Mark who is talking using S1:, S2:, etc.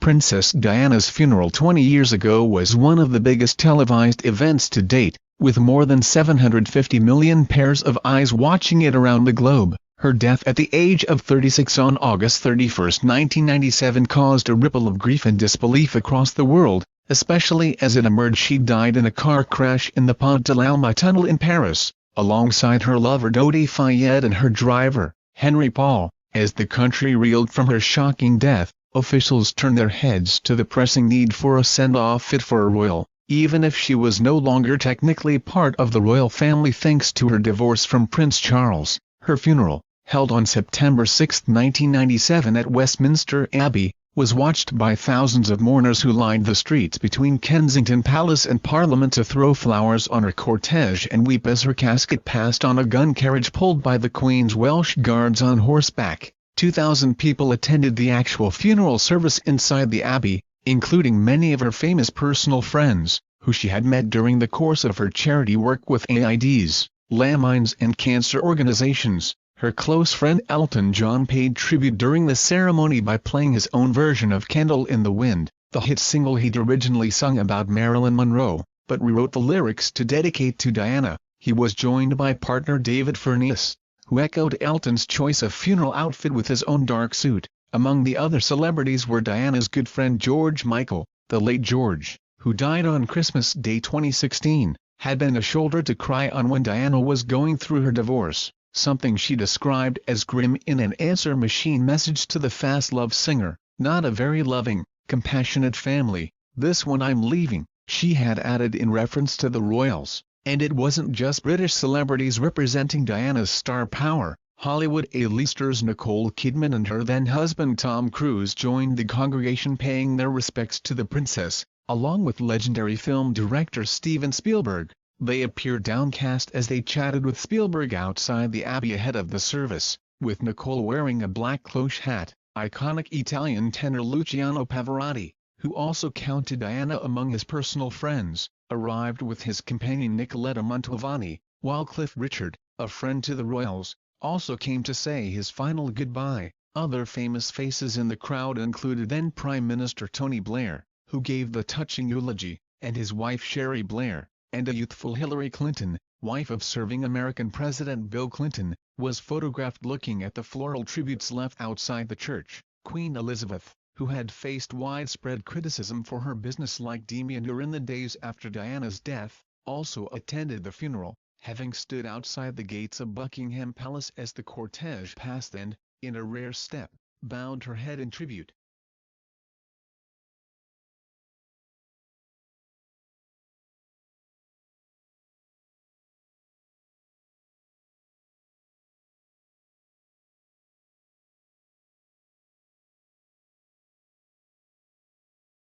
S1: Princess Diana's funeral 20 years ago was one of the biggest televised events to date, with more than 750 million pairs of eyes watching it around the globe. Her death at the age of 36 on August 31, 1997 caused a ripple of grief and disbelief across the world, especially as it emerged she died in a car crash in the Pont de l'Alma tunnel in Paris, alongside her lover Dodi Fayed and her driver, Henry Paul. As the country reeled from her shocking death, officials turned their heads to the pressing need for a send-off fit for a royal, even if she was no longer technically part of the royal family thanks to her divorce from Prince Charles. Her funeral, held on September 6, 1997 at Westminster Abbey, was watched by thousands of mourners who lined the streets between Kensington Palace and Parliament to throw flowers on her cortege and weep as her casket passed on a gun carriage pulled by the Queen's Welsh Guards on horseback. 2,000 people attended the actual funeral service inside the Abbey, including many of her famous personal friends, who she had met during the course of her charity work with AIDS, landmines and cancer organizations. Her close friend Elton John paid tribute during the ceremony by playing his own version of Candle in the Wind, the hit single he'd originally sung about Marilyn Monroe, but rewrote the lyrics to dedicate to Diana. He was joined by partner David Furness, who echoed Elton's choice of funeral outfit with his own dark suit. Among the other celebrities were Diana's good friend George Michael. The late George, who died on Christmas Day 2016, had been a shoulder to cry on when Diana was going through her divorce, something she described as grim in an answer machine message to the fast love singer. "Not a very loving, compassionate family, this one I'm leaving," she had added in reference to the royals. And it wasn't just British celebrities representing Diana's star power. Hollywood A-listers Nicole Kidman and her then-husband Tom Cruise joined the congregation paying their respects to the princess, along with legendary film director Steven Spielberg. They appeared downcast as they chatted with Spielberg outside the Abbey ahead of the service, with Nicole wearing a black cloche hat. Iconic Italian tenor Luciano Pavarotti, who also counted Diana among his personal friends, arrived with his companion Nicoletta Mantovani, while Cliff Richard, a friend to the royals, also came to say his final goodbye. Other famous faces in the crowd included then Prime Minister Tony Blair, who gave the touching eulogy, and his wife Sherry Blair, and a youthful Hillary Clinton, wife of serving American President Bill Clinton, was photographed looking at the floral tributes left outside the church. Queen Elizabeth, who had faced widespread criticism for her businesslike demeanor in the days after Diana's death, also attended the funeral, having stood outside the gates of Buckingham Palace as the cortege passed and, in a rare step, bowed her head in tribute.